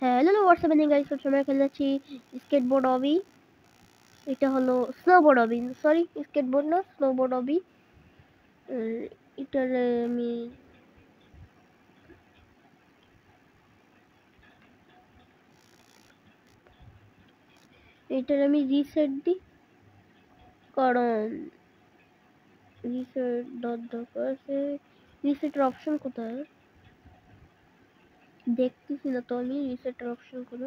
Hello WhatsApp এ guys, সবসময় খেলে যাচ্ছি স্কেটবোর্ড অবি। এটা হলো স্নোবোর্ড অবি, সরি স্কেটবোর্ড না, স্নোবোর্ড অবি। এটার আমি রিসেট দিই, কারণ রিসেট দরকার আছে। রিসেটের অপশন কোথায় দেখতেছি না তো আমি, রিসেটের অপশন কোনো।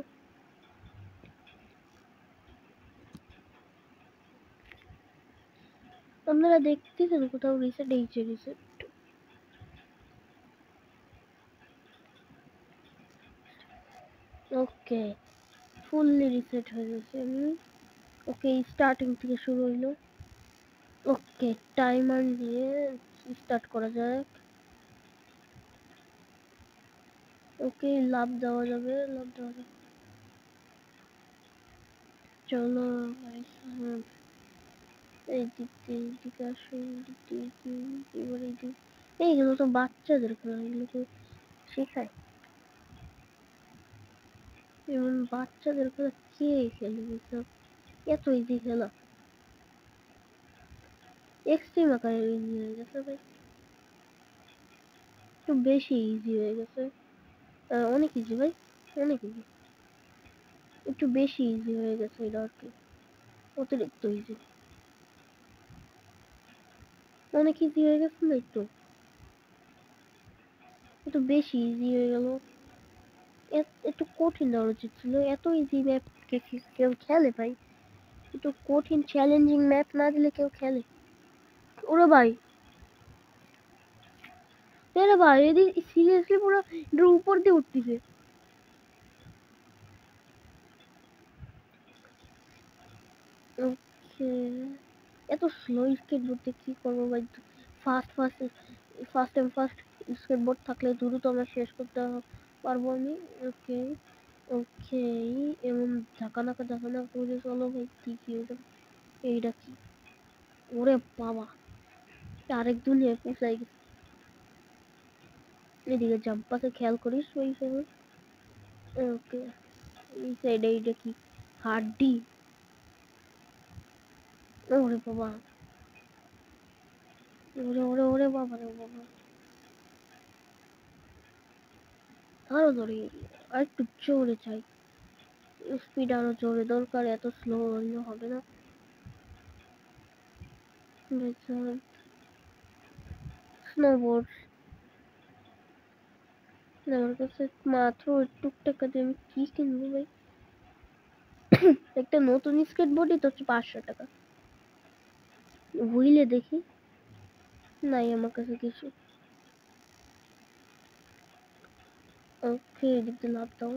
আপনারা দেখতেছেন কোথাও রিসেট? এই যে রিসেট, ওকে ফুললি রিসেট হয়ে গেছে। আমি ওকে স্টার্টিং থেকে শুরু হইলো। ওকে টাইমার দিয়ে স্টার্ট করা যাক। ওকে লাভ দেওয়া যাবে, লাভ দেওয়া যাবে। চলো এই দিক দিয়ে এইদিকে আসো, এইদিক দিয়ে এবার এই দিক। এইগুলো তো বাচ্চাদের খেলা, এগুলোকে শেখায়। এমন বাচ্চাদের খেলা কে খেলবে সব? এত ইজি খেলা, এক্সট্রিম আকারে ইজি হয়ে গেছে ভাই, একটু বেশি ইজি হয়ে গেছে। অনেক ইজি ভাই, অনেক ইজি, একটু বেশি ইজি হয়ে গেছে এটা আর কি, অতিরিক্ত ইজি, অনেক ইজি হয়ে গেছে না, একটু একটু বেশি ইজি হয়ে গেল। একটু কঠিন দেওয়া উচিত ছিল, এত ইজি ম্যাপ কেউ খেলে ভাই? একটু কঠিন চ্যালেঞ্জিং ম্যাপ না দিলে কেউ খেলে? ওরে ভাই, আরে ভাই এদিক সিরিয়াসলি পুরো এটার উপর দিয়ে উঠতেছে। ওকে এত স্লো স্কেটবোর্ড দিয়ে কি করবো ভাই? Fast fast fast and fast skateboard থাকলে দ্রুত আমরা শেষ করতে পারবো আমি। ওকে ওকে এমন ঝাঁকানাকা ঝাঁকানাকা করে চলো ভাই, কি ওটা, এইটা কি? ওরে বাবা, আরেক দুনিয়ায় পৌঁছাই গেছে। এদিকে জাম্পাকে খেয়াল করিস ওই হিসেবে। ওকে এই সাইডে এইটা কি? হাড্ডি? ওরে বাবা, ওরে ওরে ওরে বাবা রে বাবা, আরো জোরে, আর একটু জোরে চাই, স্পিড আরো জোরে দরকার, এত স্লো হলে হবে না। স্নোবোর্ড আমার কাছে মাত্র একটু টাকা দিয়ে আমি কি কিনবো ভাই? একটা নতুন স্কেটবোর্ডই তো 500 টাকা। হুইলে দেখি, নাই আমার কাছে কিছু। ওকে এদিক দিয়ে লাভ দাও।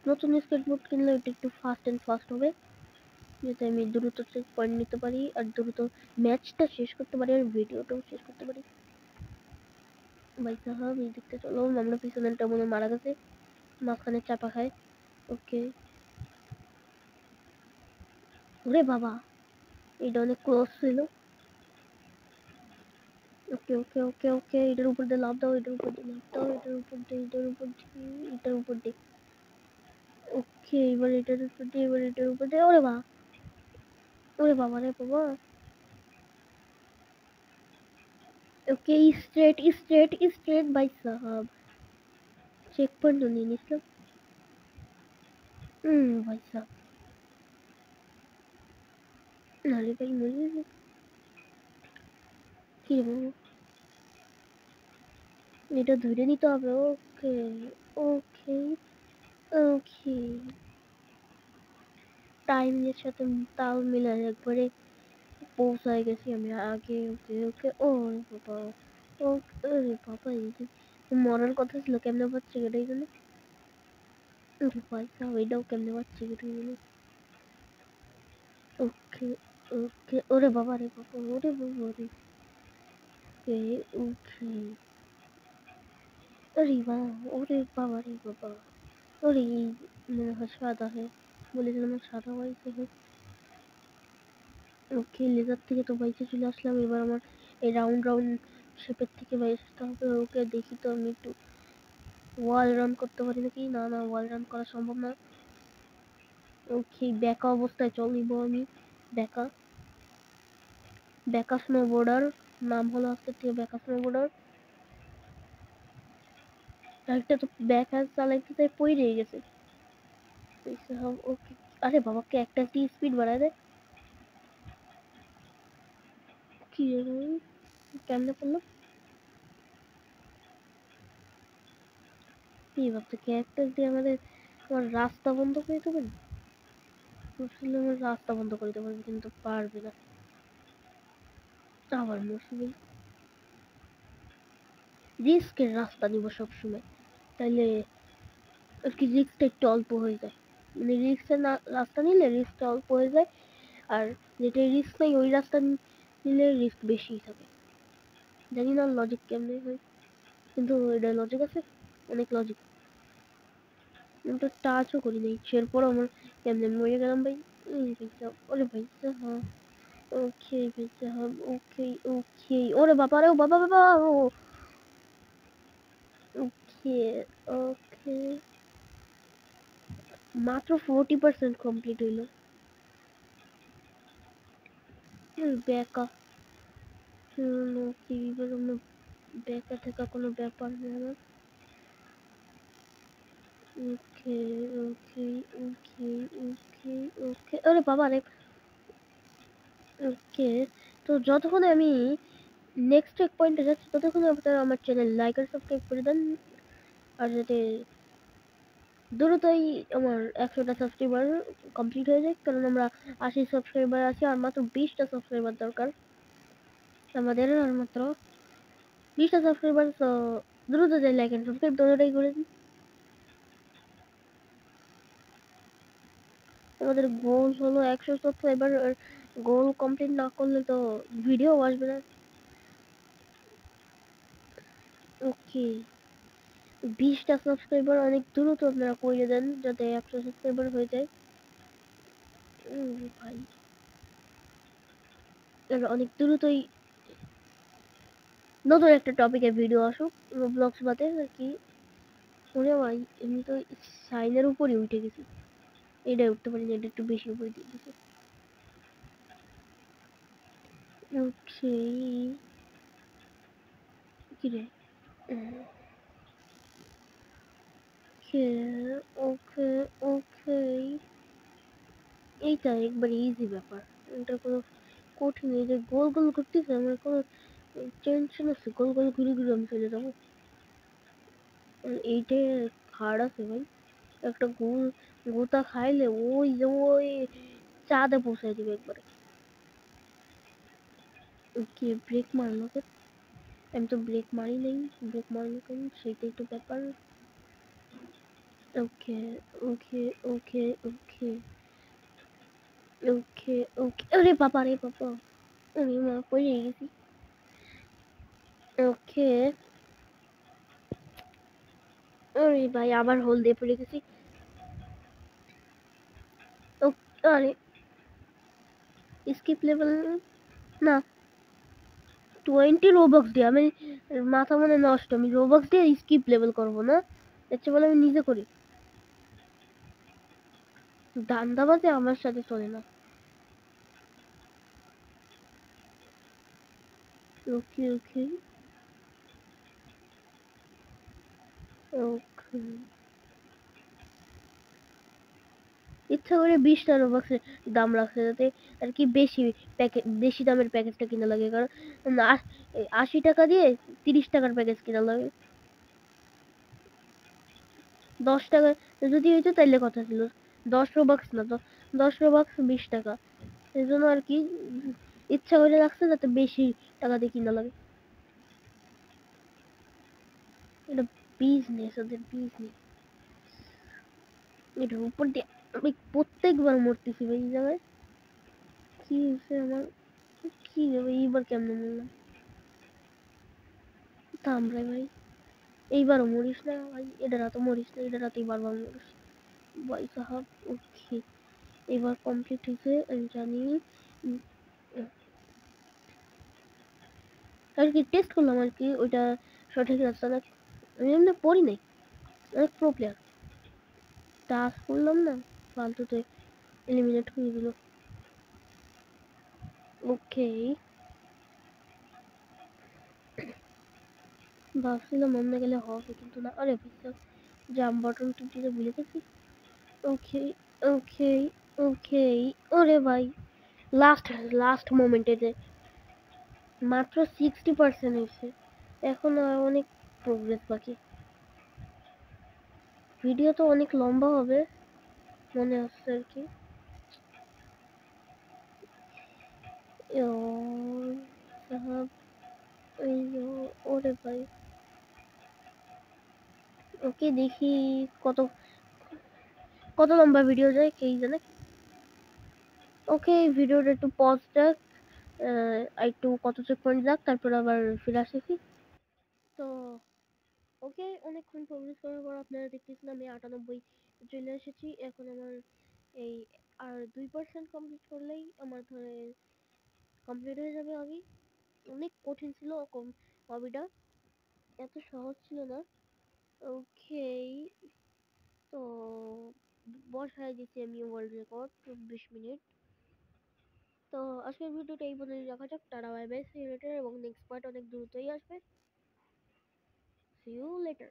নতুন স্কেটবোর্ড কিনলে এটা একটু ফাস্ট এন্ড ফাস্ট হবে, যাতে আমি দ্রুত চেক পয়েন্ট নিতে পারি আর দ্রুত ম্যাচটা শেষ করতে পারি আর ভিডিওটাও শেষ করতে পারি। ভাই সাহাব এই দিকটা চলো, আমরা পিছনেরটা মনে মারা গেছে, মাঝখানে চাপা খায়। ওকে ওরে বাবা, এটা অনেক ক্লোজ ছিল। ওকে ওকে ওকে ওকে এটার উপর দিয়ে লাভ দাও, এটার উপর দিয়ে লাভ দাও, এটার উপর দিয়ে, এটার উপর দিয়ে, এটার উপর দিয়ে। ওকে এবার এটার উপর দিয়ে, এবার এটার উপর দিয়ে। ওরে বাবা, ওরে বাবা রে বাবা। ওকে স্ট্রেট স্ট্রেট স্ট্রেট ভাই সাহাব, চেক পয়েন্ট নিয়ে নিছিলাম। ভাই সাহাব, নারে ভাই মরে কি বলবো, এটা ধরে নিতে হবে। ওকে ওকে ওকে টাইমের সাথে তাল মিলায় একবারে পৌঁছায় গেছি আমি আগে। ওকে ওকে ও বাবা, ও আরে বাবা, এই যে মরার কথা ছিল, কেমনে পাচ্ছি এটাই জানি। ওরে ভাই সাহেব এটাও কেমনে পাচ্ছি এটাই জানি। ওকে ওকে ওরে বাবা রে বাবা, ওরে বাবা রে। ওকে ওকে আরে বাবা, ওরে বাবা রে বাবা, ওরে মনে হয় সাদা হয়, বলেছিলাম সাদা হয়েছে। ওকে লেজার থেকে তো বাইকে চলে আসলাম, এবার আমার এই রাউন্ড রাউন্ড শেপের থেকে বাইরে আসতে হবে। ওকে দেখি তো আমি একটু ওয়াল রান করতে পারি নাকি? না না, ওয়াল রান করা সম্ভব না। ওকে, বেকা অবস্থায় চলিব আমি। বেকা বেকা স্নোবোর্ডার, নাম হলো আজকে থেকে বেকা স্নোবোর্ডার। একটা তো বেকা চালাইতে চাই পড়ে গেছে। ওকে, আরে বাবা ক্যাকটাস দিয়ে স্পিড বাড়ায় দেয়। কি রে, কেমনে পড়লো? কি ভাবছে ক্যাকটাস দিয়ে আমার রাস্তা বন্ধ করে দেবেন? আসলে আমার রাস্তা বন্ধ করে দেবেন কিন্তু পারবে না। আবার মুশকিল, রিস্কের রাস্তা নিব সবসময়, তাইলে আর কি রিস্কটা একটু অল্প হয়ে যায়। মানে রিস্কের রাস্তা নিলে রিস্কটা অল্প হয়ে যায়, আর যেটা রিস্ক নেই ওই রাস্তা নিলে রিস্ক বেশি থাকে। জানি না লজিক কেমনে হয়, কিন্তু এটা লজিক আছে, অনেক লজিক। আমি তো টাচও করি নাই, এরপর আমার কেমনে মরে গেলাম ভাই। ওরে ভাই, হ্যাঁ ওকে ওকে ওকে, ওরে বাবা রে, ও বাবা বাবা, ওকে ওকে, মাত্র 40% কমপ্লিট হইলো। বেকা কি এবার বেকা থাকা কোনো ব্যাপার না আমার। ওকে ওকে ওকে ওকে ওকে, আরে বাবা রে। ওকে, তো যতক্ষণ আমি নেক্সট চেক পয়েন্টে যাচ্ছি ততক্ষণ আপনারা আমার চ্যানেল লাইক আর সাবস্ক্রাইব করে দেন, আর যাতে দ্রুতই আমার 100টা সাবস্ক্রাইবার কমপ্লিট হয়ে যায়, কারণ আমরা 80 সাবস্ক্রাইবার আছি আর মাত্র 20টা সাবস্ক্রাইবার দরকার আমাদের, আর মাত্র 20টা সাবস্ক্রাইবার। তো দ্রুত যাই লাইক এন্ড সাবস্ক্রাইব দুটোটাই করে দিন। আমাদের গোল হলো 100 সাবস্ক্রাইবার, আর গোল কমপ্লিট না করলে তো ভিডিও আসবে না। ওকে, 20টা সাবস্ক্রাইবার অনেক দ্রুত আপনারা করে দেন যাতে 100 সাবস্ক্রাইবার হয়ে যায়। ভাই অনেক দ্রুতই নতুন একটা টপিকের ভিডিও আসুক, রোবলক্স বাদে আর কি। ওরে ভাই, এমনি তো সাইনের উপরই উঠে গেছি, এটাই উঠতে পারি না, এটা একটু বেশি উপরে দিয়ে দিছে। ওকে, কি রে, ওকে ওকে ওকে, এইটা একবারে ইজি ব্যাপার, এটা কোনো কঠিন। এই যে গোল গোল ঘুরতেছে আমার কোনো টেনশন আছে, গোল গোল ঘুরে ঘুরে আমি চলে যাবো। এইটা হার্ড আছে ভাই, একটা গোতা খাইলে ওই যে ওই চাঁদে পৌঁছায় দিবে একবারে। কি ব্রেক মারলো কে? আমি তো ব্রেক মারি নাই, ব্রেক মারলো কেন সেটাই তো ব্যাপার। ওকে ওকে ওকে ওকে ওকে ওকে, আরে বাবা রে বাবা, আমি মা পড়ে গেছি। ওকে, আরে ভাই আবার হোল দিয়ে পড়ে গেছি। আরে স্কিপ লেভেল না, 20 রোবক্স দিয়ে আমি, মাথা মনে নষ্ট, আমি রোবক্স দিয়ে স্কিপ লেভেল করবো না, এর চেয়ে বলে আমি নিজে করি। ধান্দাবাজে আমার সাথে চলে না। ওকে ওকে ওকে, ইচ্ছা করে 20টা রোবক্সের দাম রাখছে যাতে আর কি বেশি দামের প্যাকেজটা কিনা লাগে, কারণ 80 টাকা দিয়ে 30 টাকার প্যাকেজ কিনা লাগে। 10 টাকা যদি হইতো তাইলে কথা ছিল, 10 রোবক্স না তো, 10 রোবক্স 20 টাকা, এই জন্য আর কি ইচ্ছা করে রাখছে যাতে বেশি টাকা দিয়ে কিনা লাগে। এটা বিজনেস, ওদের বিজনেস। এটার উপর দিয়ে আমি প্রত্যেকবার মরতেছি ভাই এই জায়গায়। কি হয়েছে আমার, কি হবে এইবার কেমনে মরলাম? থাম রে ভাই, এইবারও মরিস না ভাই, এটা রাতে মরিস না, এটা রাতেই বারবার মরিস ভাই সাহাব। ওকে, এবার কমপ্লিট হয়েছে আমি জানি। আর কি টেস্ট করলাম আর কি ওইটা সঠিক রাস্তা না, আমি এমনি পড়ি নাই। অনেক প্রো প্লেয়ার। টাচ করলাম না, ফালতুতে এলিমিনেট হয়ে গেল। ওকে, ভাবছিলাম অন্য গেলে হবে কিন্তু না। আরে জাম্প বাটন টিপতে ভুলে গেছি। ওকে ওকে ওকে, ওরে ভাই, লাস্ট লাস্ট মোমেন্টে যে মাত্র 60% হয়েছে, এখন আর অনেক প্রোগ্রেস বাকি। ভিডিও তো অনেক লম্বা হবে মনে হচ্ছে আর কি। সাহাব, ওরে ভাই, ওকে দেখি কত কত লম্বা ভিডিও যায় কে জানে। ওকে, ভিডিওটা একটু পজ দেখ, একটু কত চেক পয়েন্ট যাক, তারপর আবার ফিরে আসতেছি। তো ওকে, অনেকক্ষণ প্রোগ্রেস করার পর আপনারা দেখতেছেন আমি 98 চলে এসেছি। এখন আমার এই আর 2% কমপ্লিট করলেই আমার ধরে কমপ্লিট হয়ে যাবে আমি। অনেক কঠিন ছিল হবিটা, এত সহজ ছিল না। ওকে, তো বসায় দিচ্ছি আমি ওয়ার্ল্ড রেকর্ড 24 মিনিট। তো আজকের ভিডিওটা এই পর্যন্ত রাখা যাক। Tata, bye bye, see you later, এবং নেক্সট পার্ট অনেক দ্রুতই আসবে। See you letter.